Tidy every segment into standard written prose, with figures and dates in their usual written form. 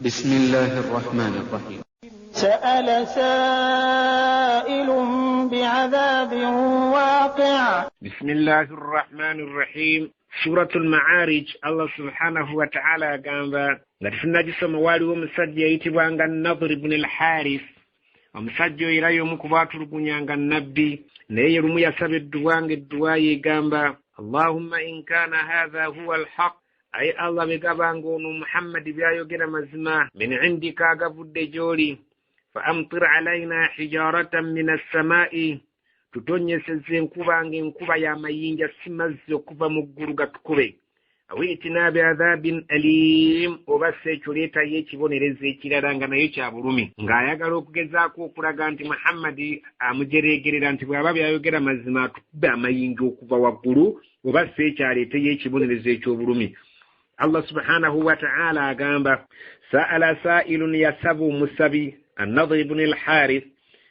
بسم الله الرحمن الرحيم. سأل سائل بعذاب واقع. بسم الله الرحمن الرحيم. سورة المعارج. الله سبحانه وتعالى قام لتفنى جسم والي ومسجي يتبعن النضر بن الحارث ومسجي إلى يوم كباتر بنيان النبي نيرم يسب الدواء قام اللهم إن كان هذا هو الحق أي الله بقبانقون محمد بيايو قنا مزما من عندك قفد جولي فأمطر علينا حجارة من السماء tutonye seze nkuba ya mayinja simazze okuva mu ggulu gatukube awitina bi adhabin alim obase kyoleta yekibonereze ekirala nga nayo kya bulumi ng'ayagala okugezaako okulaga nti Muhammadi amujeregerera nti bw'aba byayogera mazima atukube amayinja okuva waggulu obase ekyaleete yekibonereze eky'obulumi. Allah subhanahu wa ta'ala agamba sa'ala sa'ilun yasabu musabi an-Nadr ibn al-Harith.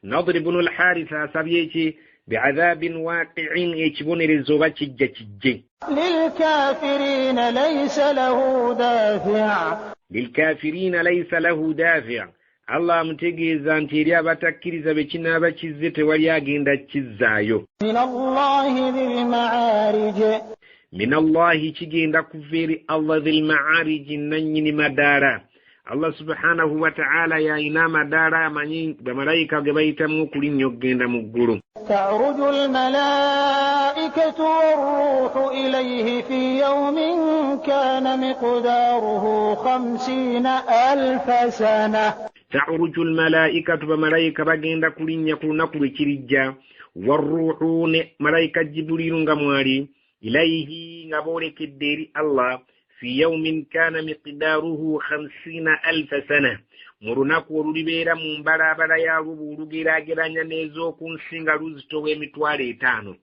Nadr ibn al-Harith asabye بعذاب واقع يكبونيرزو باكيجا كيجي للكافرين ليس له دافع. للكافرين ليس له دافع. الله متجيزا انتيريا باتكيريزا بكينا باكيزته وليا غيندا كيزايو. من الله ذي المعارج. من الله كيغيندا كفيري الله ذي المعارج نني مدارا. Allah subhanahu wa ta'ala ya inama dara manyi bamalaika gebayitamu kulinyo genda mu ggulu. تعرج الملائكة والروح إليه في يوم كان مقداره 50,000 سنة. تعرج الملائكة بملائكة bagenda kulinnya ku lunaku lwekirijja والروح ملائكة جبريل ngamwali إليه ngabolekedde eri Allah في يوم كان مقداره 50,000 سنة. مرناكو روليبيرا مبارابارا يا روبو رugera geranya nezo kunsinga luzito w'emitwalo 5.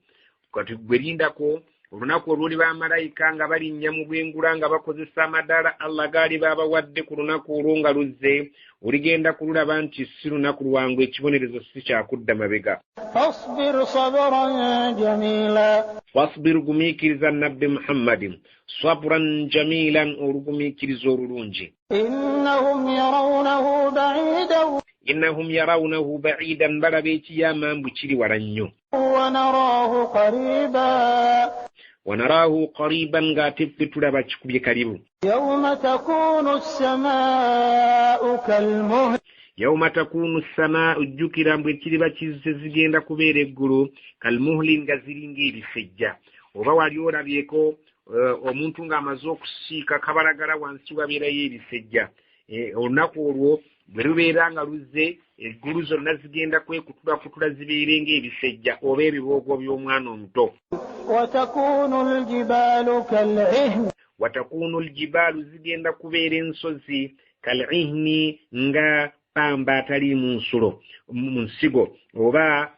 Kati gwelindako olunaku oluli bamalayika nga balinnya mu bwengula nga bakozesa amadala Allah gaali babawadde ku lunaku olwo nga luzze oligenda kululaba nti si lunaku lwangu ekibonerezo si kyakudda mabega. Fasbir sabran jamila. Fasbir gumiikiriza nabbi Muhammadin sabran jamilan olugumikiriza olulungi. Innahum yarawnahu ba'idan. Innahum yarawnahu ba'idan balabe ekiyama mbu kiri wala nnyo. Wanaraahu qariba. Wanaraahu qariban ng'ate ffe tulaba kikubye karibu. Yawma takunu as-samaa'u kalmuhl. Yawma takunu as-samaa'u jjukira mbwe kiriba kizze zigenda kubeera eggulu kalmuhli nga ziringa ebisejja. Oba wali olabyeko omuntu ng'amaze okusiika kabalagala wansi wabeerayo ebisejja. Olunaku olwo bwe lubeera nga luzze eggulu zonna zigenda kwekutula zibeere ng'ebisejja oba ebiboogo by'omwana omuto. Watakunu al-jibalu kal'ihn. Watakunu al-jibalu zigenda kubeera ensozi kal'ihni nga pamba atali mu nsulo mu nsigo oba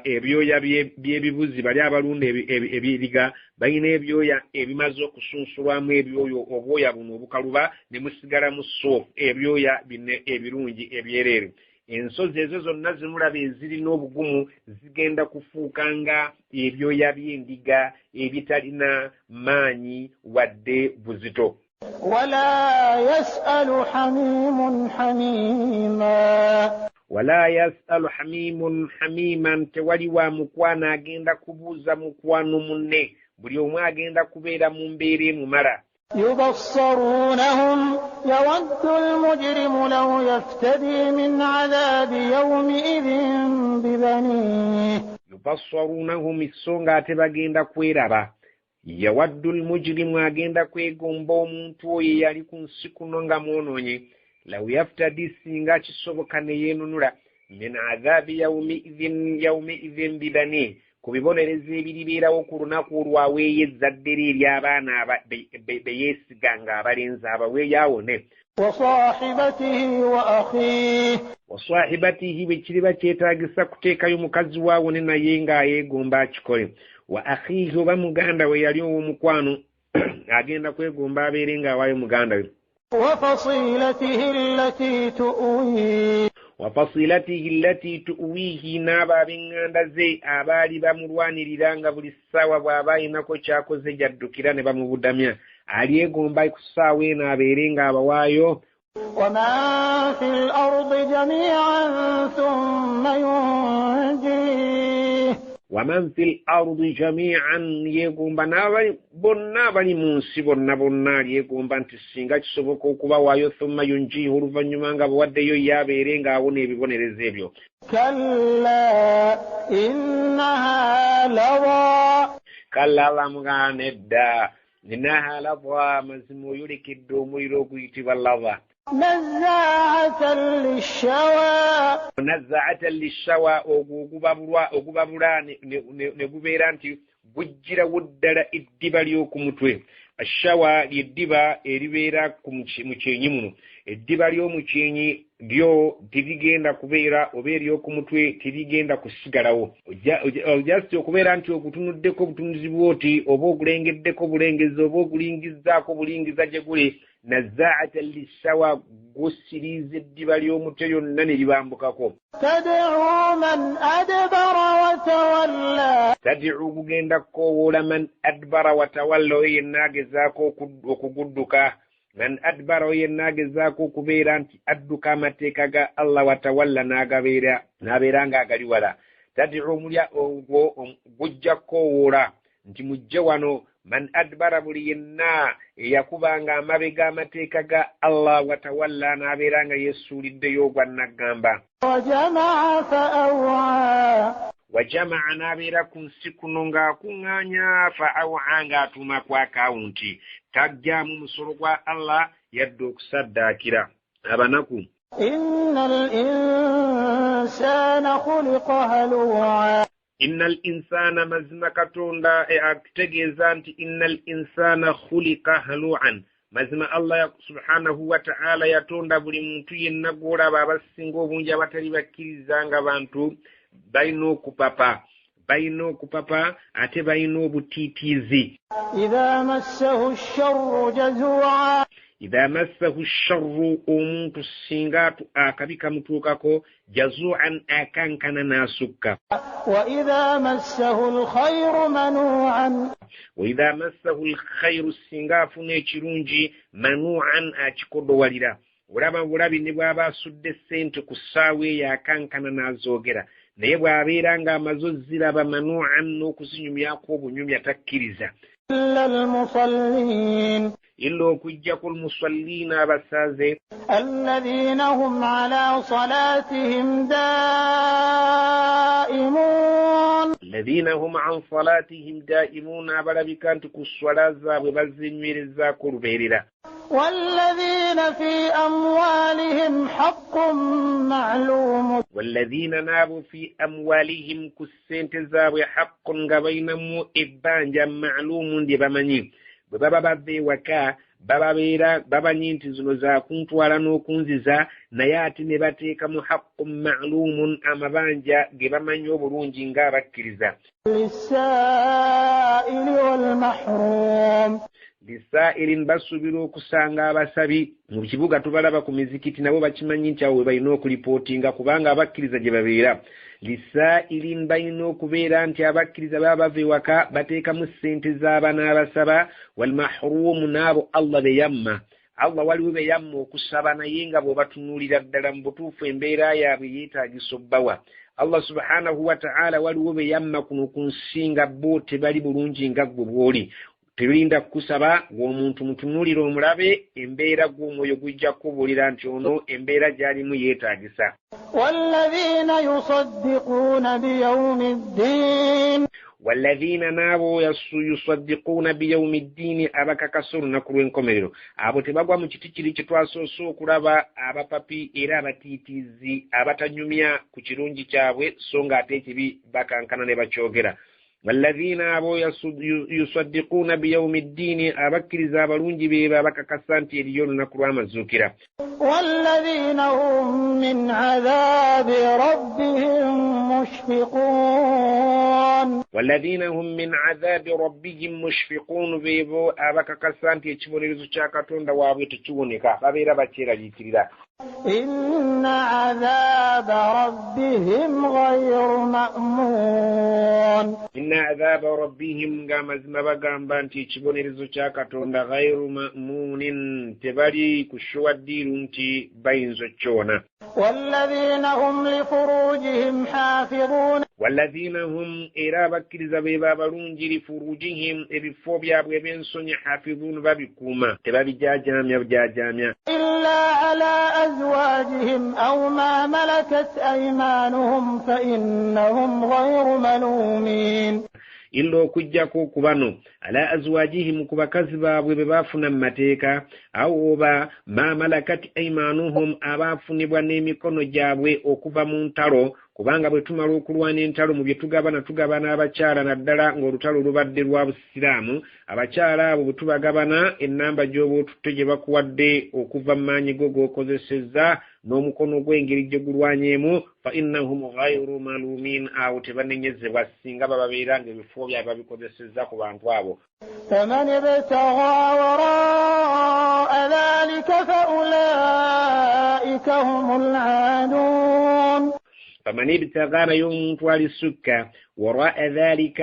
ebyoya by'ebibuzi bali abalunda ebiriga balina ebyoya ebimaze okusunsulwamu ebyoyo obwoya buno obukaluba ne musigala mu sso ebyoya bine ebirungi ebyereere. Ensozi ezo zonna zimulaba ezirina obugumu zigenda kufuuka nga ebyoya by'endiga ebitalina maanyi wadde buzito. ولا يسأل حميم حميما. ولا يسأل حميم حميما tewali wa mukwana agenda kubuuza mukwano munne buli omu agenda kubeera mu mbeera emumala. يبصرونهم يود المجرم لو يفتدي من عذاب يومئذ ببنيه. يبصرونهم السونغا tebagenda kweraba. Yawaddu al-mujrimu agenda kwegomba omuntu oyo yali ku nsi kuno nga mwonoonye law yaftadi singa kisoboka ne yeenunula min adhabi yawmi-idhin bibani ku bibonereza ebiribeerawo ku lunaku olwaweeyo ezzadde ery'abaana beyeesiga ng'abalenzi abaweeyo awone. wasahibatihi bwe kiriba kyetaagisa kuteekayo mukazi waawone naye ng'ayeegomba akikole. Wa akhihi oba muganda we yali ow'omukwano agenda kwegomba abeere ng'awaayo muganda we. Wa fasilatihi allati tuwihi n'abo ab'eŋŋanda ze abaali bamulwanirira nga buli ssaawa bw'aba ayinako ky'akoze jaddukira ne bamubudamya. Alyegomba ku ssaawa eno abeere ng'abawaayo ومن في الأرض جميعا ثم ينجيه ومن في الأرض جميعا يقوم بنا بني منسي بنا يقوم بانتسينغا تسوبكو كوبا وايو ثم ينجيه رفنيمانغا بوديو يابيرينغا ونبي رزيبيو كلا إنها لظى كلا لامغا ندا إنها لظى مزمو يلك الدومو يروكو يتبا لظى نزاعة للشوى ogubabula ne gubeera nti bujjira wuddala eddiba ly'oku mutwe. Ashawa ly'eddiba eribeera mu kyenyi muno. Eddiba ly'omu kyenyi lyo terigenda kubeera oba ery'oku mutwe terigenda kusigalawo. Ojjasti okubeera nti ogutunuddeko obutunuzi bwoti oba ogulengeddeko bulengezi oba ogulingizzaako bulingiza gye guli. Nazaa'atan lishawa gusiriza eddiba ly'omutwe lyonna ne libambukako. تدعو من أدبر وتولى Tad'u kugenda kukoowoola man adbara watawalla oyo yenna agezaako okugudduka. Man adbara oyo yenna agezaako okubeera nti adduka amateeka ga Allah watawalla n'abeera ng'agali wala. Tad'u mulya ogwo gujja kukoowoola nti mujje wano. Man adbara buli yenna eyakubanga amabega amateeka ga Allah watawalla n'abeera nga yesuuliddeyo gwannagamba. وجمع فأوعى Wajamaa n'abeera ku nsi kuno ng'akuŋŋaanya fa'aw'a ng'atuuma ku akawunti. Tajjaamu musolo gwa Allah yadde okusaddaakira. Abanaku. إن الإنسان خلق هلوعا Innal insana mazima katonda akutegeeza nti innal insana khuliqa halu'an. Mazima Allah subhanahu wa ta'ala yatonda buli muntu yenna gw'olaba abasinga obungi abatali bakkiriza nga bantu balina okupapa ate balina obutiitiizi. إذا مسه الشر جزوعا Idha massahu sharru omuntu singa akabi kamutuukako jazu'an akankana n'asukka. وإذا مسه الخير منوعا Wa idha massahu alkhayru singa afuna ekirungi manu'an akikodowalira. Olaba bulabi ne bw'aba asudde ssente ku ssaawa eyo akankana n'azoogera. Naye bw'abeera ng'amaze ozziraba manu'an n'okuzinyumyako obunyumya takkiriza. إلا المصلين Illa okujjako almusalliina abasaaze. الذين هم على صلاتهم دائمون Alladhina hum an salatihim da'imuuna abalabika nti ku swala zaabwe bazinywerezaako lubeerera. والذين في أموالهم حق معلوم Walladhina naabo fi amwalihim ku ssente zaabwe haqqun nga bayinamu ebbanja ma'luumun lye bamanyi. Bwe baba bava ewaka babanyi nti zino zaakuntwala n'okunziza naye ate ne bateekamu haqqun ma'luumun amabanja ge bamanyi obulungi ng'abakkiriza. للسائل والمحروم Lisairin basuubira okusanga abasabi. Mu kibuga tubalaba ku mizikiti nabo bakimanyi nti awo we balina okulipootinga kubanga abakkiriza gye babeera. Lisairin balina okubeera nti abakkiriza baba bava ewaka bateekamu ssente z'abaana abasaba. Walmahruumu n'abo Allah be yamma. Allah waliwo be yamma okusaba naye nga bw'obatunuulira ddala mu butuufu embeera yaabwe yeetaagisa obbawa. Allah subhanahu wa ta'ala waliwo be yamma kuno ku nsi nga bo tebali bulungi nga ggwe bw'oli. Tebirinda kusaba ng'omuntu mutunuulira omulabe embeera gw'omwoyo gujja kubuulira nti ono embeera gy'alimu yeetaagisa. والذين يصدقون بيوم الدين Walladhina naabo yusaddiquuna biyawmi ddiini abakakasa olunaku lw'enkomerero. Abo tebagwa mu kiti kiri kye twasoose okulaba abapapi era abatiitiizi abatanyumya ku kirungi kyabwe so ng'ate ekibi bakankana ne bakyogera. Walladhina abo yusaddiquuna biyawmi ddiini abakkiriza abalungi be abakakasa nti eriyo olunaku lw'amazuukira. والذين هم من عذاب ربهم مشفقون والذين هم من عذاب ربهم مشفقون بيبو أبكا كسانتي يتشبوني لزوشاكتون دوابي تشبونيكا فبيرا باتيرا جيتريدا إن عذاب ربهم غير مأمون إن عذاب ربهم غامزمبا غامبانتي يتشبوني لزوشاكتون غير مأمون تبالي كشوى الديرونتي بين زوشونا والذين هم لفروجهم حافظون والذين هم إرابا كريزا بيبا برونجي لفروجهم إبفوبيا بيبنسوني حافظون بابكوما تبابي جاجاميا إلا على أزواجهم أو ما ملكت أيمانهم فإنهم غير ملومين illo kujjako kubano ala azwajihim kubakazi baabwe be baafuna mu mateeka awo oba ma malakati aymanuhum abaafunibwa n'emikono gyabwe okuva mu ntalo kubanga bwe tumala okulwana entalo mu bye tugabana abakyala naddala ng'olutalo lubadde lwa busiraamu abakyala abo bwe tubagabana ennamba gy'oba otutte gye bakuwadde okuva mu maanyi go g'okozesezza n'omukono gw'engeri gye gulwanyeemu fa innahum ghayru malumin awo tebanenyezebwa singa bababeera ng'ebifo byabwe babikozesezza ku bantu abo فمن ابتغى وراء ذلك فأولئك هم العادون فمن ابتغى يوم السكة وراء ذلك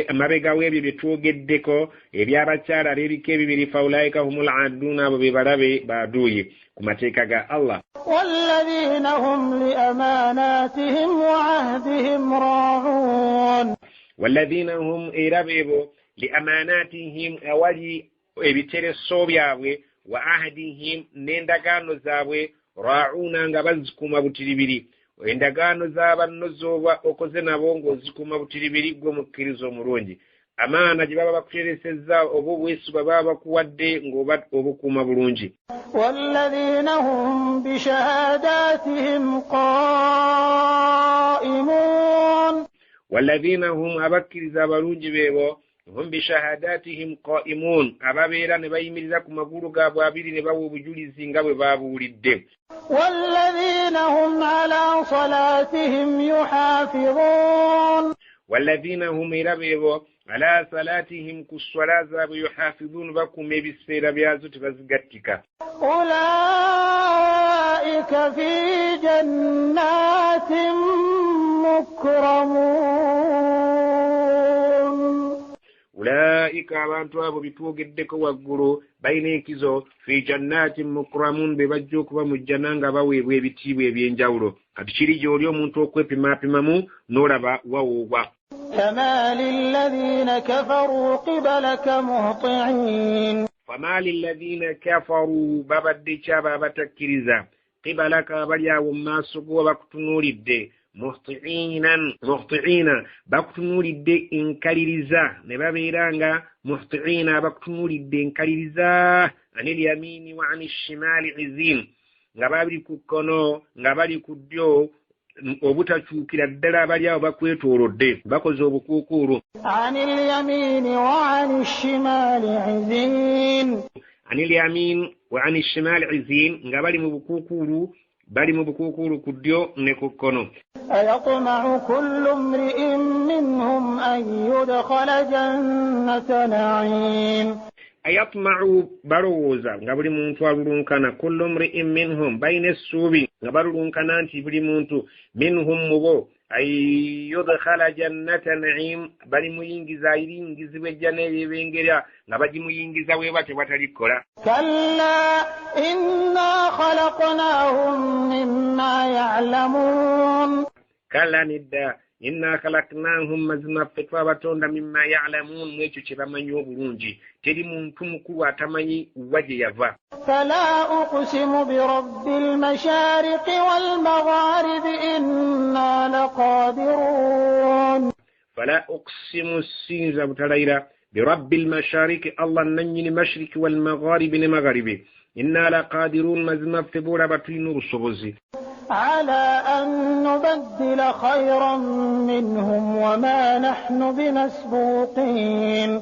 amabega w'ebyo bye twogeddeko ebyabakyala b'ebika ebibiri faulaika humul aduna abo be balabe baaduuye ku mateeka ga Allah والذين هم لأماناتهم وعهدهم راعون والذين هم إرابيبو لأماناتهم أولي ebitereso byabwe wa ahdihim n'endagaano zaabwe raa'uuna nga bazikuma butiribiri endagaano z'abanno z'oba okoze nabo ng'ozikuma butiribiri gwe mukkiriza omulungi amaana gye baba bakuteresezza oba obwesigwa baba bakuwadde ng'oba obukuuma bulungi والذين هم بشهاداتهم قائمون والذين هم abakkiriza abalungi beebo hum bishahadatihim qaimun ababeera ne bayimiriza ku magulu gaabwe abiri ne bawa obujulizi nga bwe baabuwulidde والذين هم على صلاتهم يحافظون والذين هم إرابيبو على صلاتهم كالصلاة زابو يحافظون بكم بسفير بيازو تبزغتك أولئك في جنات مكرمون أولئك abantu abo bitwogeddeko waggulu bayina enkizo fi jannatin mukramun bebajja okuba mu jjana nga baweebwa ebitiibwa eby'enjawulo kati kiri gy'oli omuntu okwepimapimamu n'olaba wawoobwa فما للذين كفروا قبلك مهطعين فما للذين كفروا babadde kyaba abatakkiriza qibalaka abali awo mu maaso go bakutunuulidde muhtiina bakutunuulidde enkaliriza ne babeera nga muhtiina bakutunuulidde enkaliriza anil yamini wa ani shimali izin nga bali ku kkono nga bali ku ddyo obutakyukira ddala abali awo bakwetoolodde bakoze obukuukuulu anil yamini wa ani shimali izin anil yamin wa ani shimali izin nga bali mu bukuukuulu ku ddyo ne ku kkono أيطمع كل امرئ منهم أن يدخل جنة نعيم ayatma'u balowooza nga buli muntu alulunkana kullu mri'in minhum bayina essuubi nga balulunkana nti buli muntu minhum mubo ay yudkhala jannata na'im bali muyingiza iringizibwa ejjana eyebengerya nga bagimuyingiza bwe bate batalikola كلا إنا خلقناهم مما يعلمون kala nidda inna khalaqnahum mazima fetwa batonda mimma ya'lamun mwekyo kye bamanyi obulungi teri muntu mukulu atamanyi waje yava فلا أقسم برب المشارق والمغارب إنا لقادرون فلا أقسم السنز بتلايرا برب المشارق الله نني المشرق والمغارب المغرب إنا لقادرون مزما فبورا بطين رسوبزي على أن نبدل خيرا منهم وما نحن بمسبوقين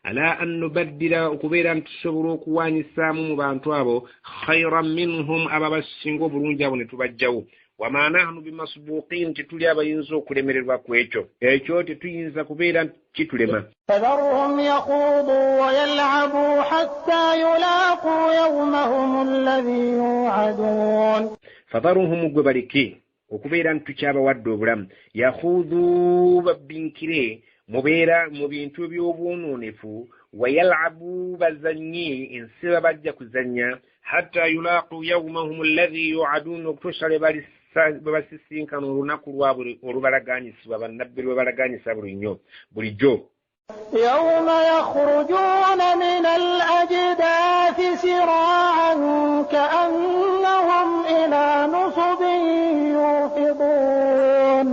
على أن نبدل أكبيرا تسبروك واني سامو مبانتوابو خيرا منهم أبابا السنغو برونجا ونتبجاو wama nahnu bimasbuqin tituli abayinza okulemererwa kwekyo ekyo tetuyinza kubeera kitulema. فذرهم يخوضوا ويلعبوا حتى يلاقوا يومهم الذي يوعدون. فذرهم gwe baleke okubeera ntukyabawadde obulamu yakhudhu babinkire mubeera mu bintu by'obwononefu wayalabu bazanye ensiba bajja kuzanya hatta yulaqu yawmahum alladhi yu'adun okutuusa babasisinkana olunaku lwabwe olubalaganyisibwa bannabbi lwebalaganyisa bulijjo. يوم يخرجون من الأجداث سراعا كأنهم إلى نصب يوفضون.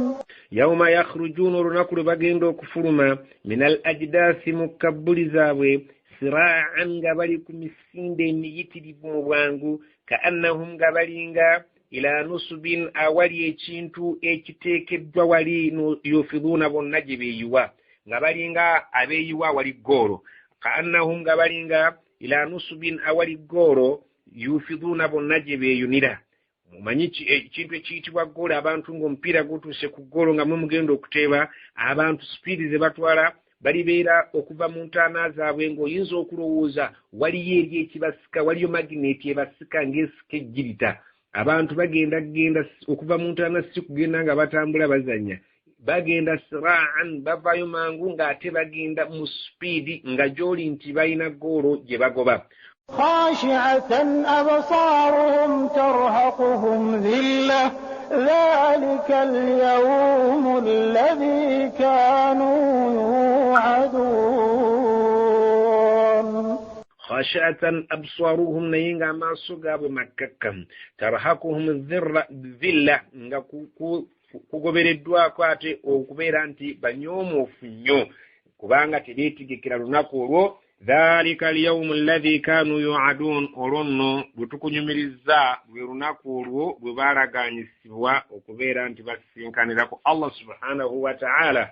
يوم يخرجون olunaku bagenda okufuluma min al ajdasi mukabbuli zaabwe siraa'an nga bali ku misinde emiyitirivu mu bwangu kaannahum nga balinga ila nusubin awali ekintu ekiteekeddwa wali yufiduuna bonna gye beeyiwa nga balinga abeeyiwa awali ggoolo kaannahum nga balinga ila nusubin awali ggoolo yufiduuna bonna gye beeyunira. Mumanyi ekintu ekiyitibwa ggoolo abantu ng'omupiira gutuuse ku ggoolo nga mugenda okuteeba abantu sipiidi ze batwala balibeera okuva mu ntaana zaabwe ng'oyinza okulowooza waliyo eri ekibasika waliyo magineti ebasika ng'esika ejjirita. Abantu bagenda okuva mu ntaana si kugenda nga batambula bazanya bagenda sira'an bavayo mangu ng'ate bagenda mu sipiidi nga gy'oli nti balina ggoolo gye bagoba. خاشعة أبصارهم ترهقهم ذلة ذلك اليوم الذي كانوا يوعدون. خاشعة أبصارهم نينغا ما سوغاب مككم ترهقهم الذلة nga kugobereddwako ate okubeera nti banyoomuufu nnyo kubanga tebeetegekera lunaku olwo. ذلك اليوم الذي كانوا يوعدون olwo nno lwe tukunyumiriza lwe lunaku olwo lwe baalaganyisibwa okubeera nti basinkanirako Allah subhanahu wa ta'ala.